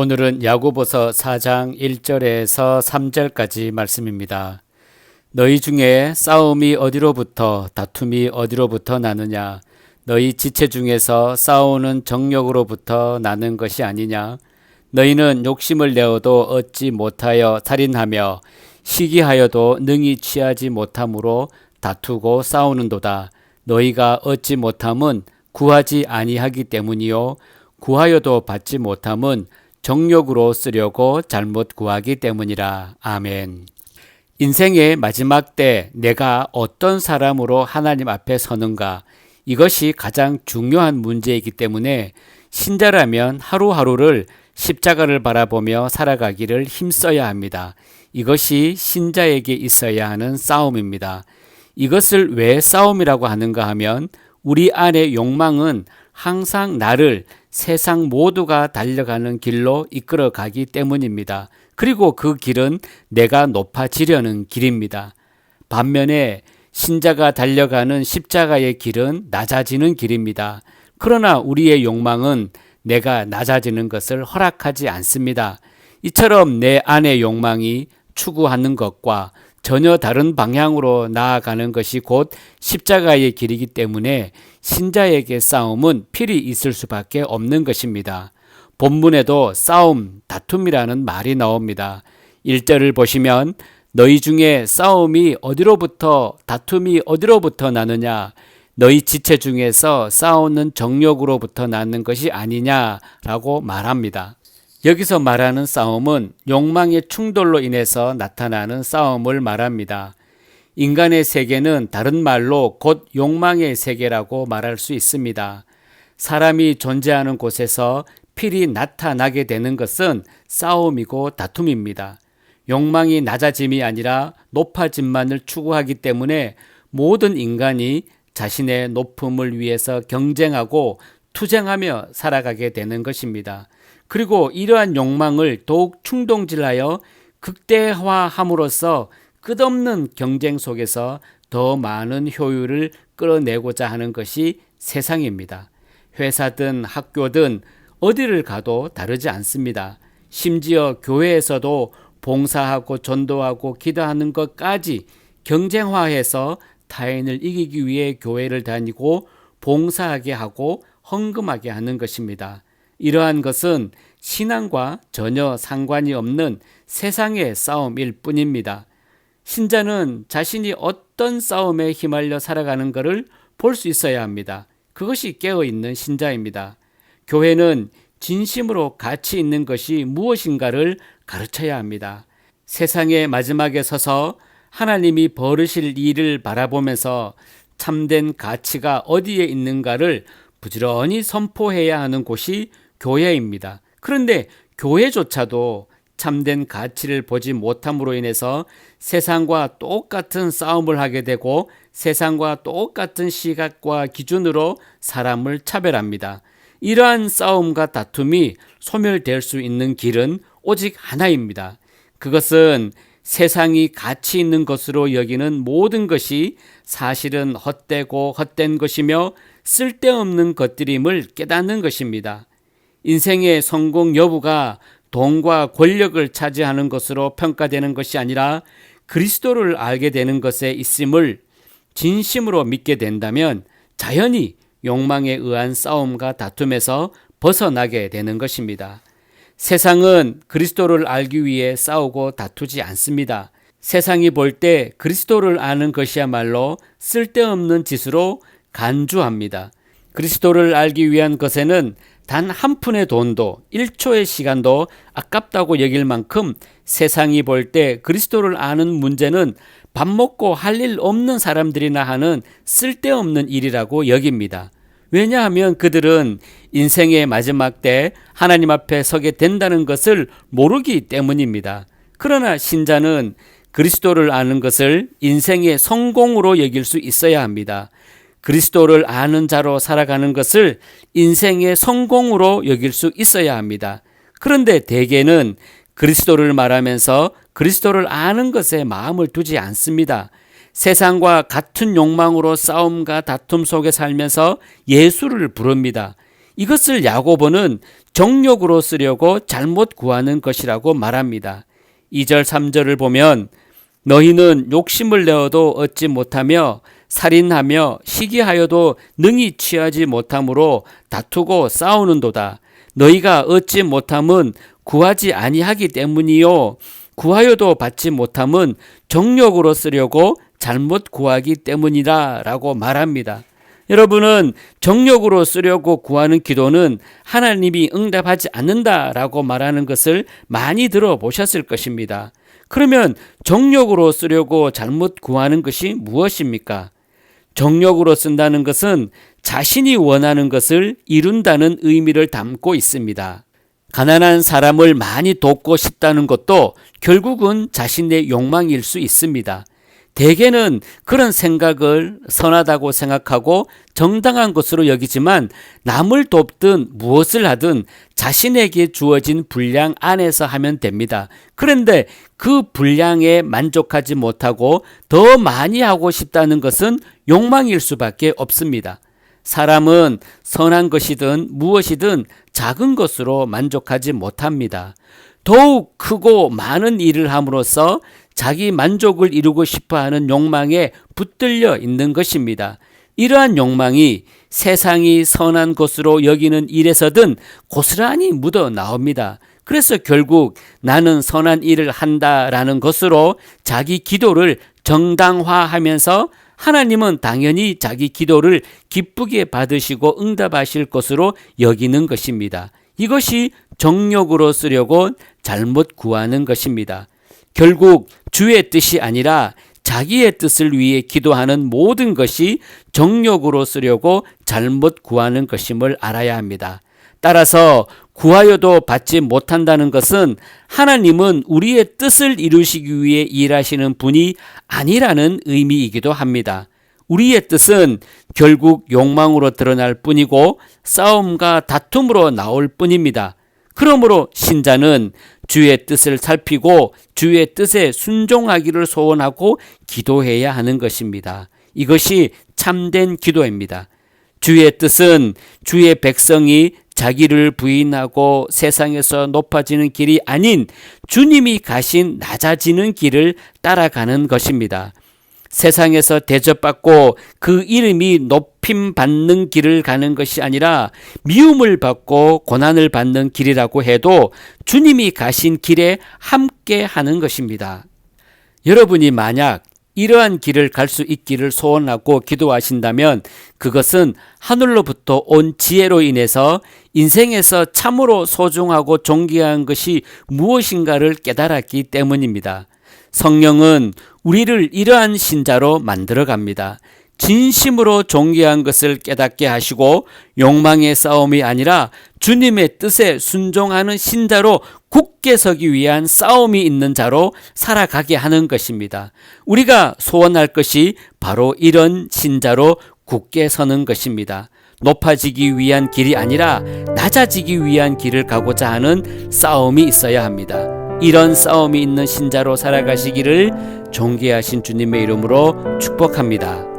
오늘은 야고보서 4장 1절에서 3절까지 말씀입니다. 너희 중에 싸움이 어디로부터 다툼이 어디로부터 나느냐? 너희 지체 중에서 싸우는 정욕으로부터 나는 것이 아니냐? 너희는 욕심을 내어도 얻지 못하여 살인하며 시기하여도 능히 취하지 못함으로 다투고 싸우는도다. 너희가 얻지 못함은 구하지 아니하기 때문이요 구하여도 받지 못함은 정욕으로 쓰려고 잘못 구하기 때문이라. 아멘. 인생의 마지막 때 내가 어떤 사람으로 하나님 앞에 서는가, 이것이 가장 중요한 문제이기 때문에 신자라면 하루하루를 십자가를 바라보며 살아가기를 힘써야 합니다. 이것이 신자에게 있어야 하는 싸움입니다. 이것을 왜 싸움이라고 하는가 하면 우리 안의 욕망은 항상 나를 세상 모두가 달려가는 길로 이끌어 가기 때문입니다. 그리고 그 길은 내가 높아지려는 길입니다. 반면에 신자가 달려가는 십자가의 길은 낮아지는 길입니다. 그러나 우리의 욕망은 내가 낮아지는 것을 허락하지 않습니다. 이처럼 내 안의 욕망이 추구하는 것과 전혀 다른 방향으로 나아가는 것이 곧 십자가의 길이기 때문에 신자에게 싸움은 필히 있을 수밖에 없는 것입니다. 본문에도 싸움, 다툼이라는 말이 나옵니다. 1절을 보시면 너희 중에 싸움이 어디로부터 다툼이 어디로부터 나느냐? 너희 지체 중에서 싸우는 정욕으로부터 나는 것이 아니냐라고 말합니다. 여기서 말하는 싸움은 욕망의 충돌로 인해서 나타나는 싸움을 말합니다. 인간의 세계는 다른 말로 곧 욕망의 세계라고 말할 수 있습니다. 사람이 존재하는 곳에서 필히 나타나게 되는 것은 싸움이고 다툼입니다. 욕망이 낮아짐이 아니라 높아짐만을 추구하기 때문에 모든 인간이 자신의 높음을 위해서 경쟁하고 투쟁하며 살아가게 되는 것입니다. 그리고 이러한 욕망을 더욱 충동질하여 극대화함으로써 끝없는 경쟁 속에서 더 많은 효율을 끌어내고자 하는 것이 세상입니다. 회사든 학교든 어디를 가도 다르지 않습니다. 심지어 교회에서도 봉사하고 전도하고 기도하는 것까지 경쟁화해서 타인을 이기기 위해 교회를 다니고 봉사하게 하고 헌금하게 하는 것입니다. 이러한 것은 신앙과 전혀 상관이 없는 세상의 싸움일 뿐입니다. 신자는 자신이 어떤 싸움에 휘말려 살아가는 것을 볼 수 있어야 합니다. 그것이 깨어있는 신자입니다. 교회는 진심으로 가치 있는 것이 무엇인가를 가르쳐야 합니다. 세상의 마지막에 서서 하나님이 벌으실 일을 바라보면서 참된 가치가 어디에 있는가를 부지런히 선포해야 하는 곳이 교회입니다. 그런데 교회조차도 참된 가치를 보지 못함으로 인해서 세상과 똑같은 싸움을 하게 되고 세상과 똑같은 시각과 기준으로 사람을 차별합니다. 이러한 싸움과 다툼이 소멸될 수 있는 길은 오직 하나입니다. 그것은 세상이 가치 있는 것으로 여기는 모든 것이 사실은 헛되고 헛된 것이며 쓸데없는 것들임을 깨닫는 것입니다. 인생의 성공 여부가 돈과 권력을 차지하는 것으로 평가되는 것이 아니라 그리스도를 알게 되는 것에 있음을 진심으로 믿게 된다면 자연히 욕망에 의한 싸움과 다툼에서 벗어나게 되는 것입니다. 세상은 그리스도를 알기 위해 싸우고 다투지 않습니다. 세상이 볼 때 그리스도를 아는 것이야말로 쓸데없는 짓으로 간주합니다. 그리스도를 알기 위한 것에는 단 한 푼의 돈도 1초의 시간도 아깝다고 여길 만큼 세상이 볼 때 그리스도를 아는 문제는 밥 먹고 할 일 없는 사람들이나 하는 쓸데없는 일이라고 여깁니다. 왜냐하면 그들은 인생의 마지막 때 하나님 앞에 서게 된다는 것을 모르기 때문입니다. 그러나 신자는 그리스도를 아는 것을 인생의 성공으로 여길 수 있어야 합니다. 그리스도를 아는 자로 살아가는 것을 인생의 성공으로 여길 수 있어야 합니다. 그런데 대개는 그리스도를 말하면서 그리스도를 아는 것에 마음을 두지 않습니다. 세상과 같은 욕망으로 싸움과 다툼 속에 살면서 예수를 부릅니다. 이것을 야고보는 정욕으로 쓰려고 잘못 구하는 것이라고 말합니다. 2절 3절을 보면 너희는 욕심을 내어도 얻지 못하며 살인하며 시기하여도 능히 취하지 못함으로 다투고 싸우는도다. 너희가 얻지 못함은 구하지 아니하기 때문이요 구하여도 받지 못함은 정욕으로 쓰려고 잘못 구하기 때문이라 라고 말합니다. 여러분은 정욕으로 쓰려고 구하는 기도는 하나님이 응답하지 않는다라고 말하는 것을 많이 들어보셨을 것입니다. 그러면 정욕으로 쓰려고 잘못 구하는 것이 무엇입니까? 정욕으로 쓴다는 것은 자신이 원하는 것을 이룬다는 의미를 담고 있습니다. 가난한 사람을 많이 돕고 싶다는 것도 결국은 자신의 욕망일 수 있습니다. 대개는 그런 생각을 선하다고 생각하고 정당한 것으로 여기지만 남을 돕든 무엇을 하든 자신에게 주어진 분량 안에서 하면 됩니다. 그런데 그 분량에 만족하지 못하고 더 많이 하고 싶다는 것은 욕망일 수밖에 없습니다. 사람은 선한 것이든 무엇이든 작은 것으로 만족하지 못합니다. 더욱 크고 많은 일을 함으로써 자기 만족을 이루고 싶어하는 욕망에 붙들려 있는 것입니다. 이러한 욕망이 세상이 선한 것으로 여기는 일에서든 고스란히 묻어 나옵니다. 그래서 결국 나는 선한 일을 한다라는 것으로 자기 기도를 정당화하면서 하나님은 당연히 자기 기도를 기쁘게 받으시고 응답하실 것으로 여기는 것입니다. 이것이 정욕으로 쓰려고 잘못 구하는 것입니다. 결국 주의 뜻이 아니라 자기의 뜻을 위해 기도하는 모든 것이 정욕으로 쓰려고 잘못 구하는 것임을 알아야 합니다. 따라서 구하여도 받지 못한다는 것은 하나님은 우리의 뜻을 이루시기 위해 일하시는 분이 아니라는 의미이기도 합니다. 우리의 뜻은 결국 욕망으로 드러날 뿐이고 싸움과 다툼으로 나올 뿐입니다. 그러므로 신자는 주의 뜻을 살피고 주의 뜻에 순종하기를 소원하고 기도해야 하는 것입니다. 이것이 참된 기도입니다. 주의 뜻은 주의 백성이 자기를 부인하고 세상에서 높아지는 길이 아닌 주님이 가신 낮아지는 길을 따라가는 것입니다. 세상에서 대접받고 그 이름이 높임받는 길을 가는 것이 아니라 미움을 받고 고난을 받는 길이라고 해도 주님이 가신 길에 함께 하는 것입니다. 여러분이 만약 이러한 길을 갈 수 있기를 소원하고 기도하신다면 그것은 하늘로부터 온 지혜로 인해서 인생에서 참으로 소중하고 존귀한 것이 무엇인가를 깨달았기 때문입니다. 성령은 우리를 이러한 신자로 만들어 갑니다. 진심으로 존귀한 것을 깨닫게 하시고 욕망의 싸움이 아니라 주님의 뜻에 순종하는 신자로 굳게 서기 위한 싸움이 있는 자로 살아가게 하는 것입니다. 우리가 소원할 것이 바로 이런 신자로 굳게 서는 것입니다. 높아지기 위한 길이 아니라 낮아지기 위한 길을 가고자 하는 싸움이 있어야 합니다. 이런 싸움이 있는 신자로 살아가시기를 존귀하신 주님의 이름으로 축복합니다.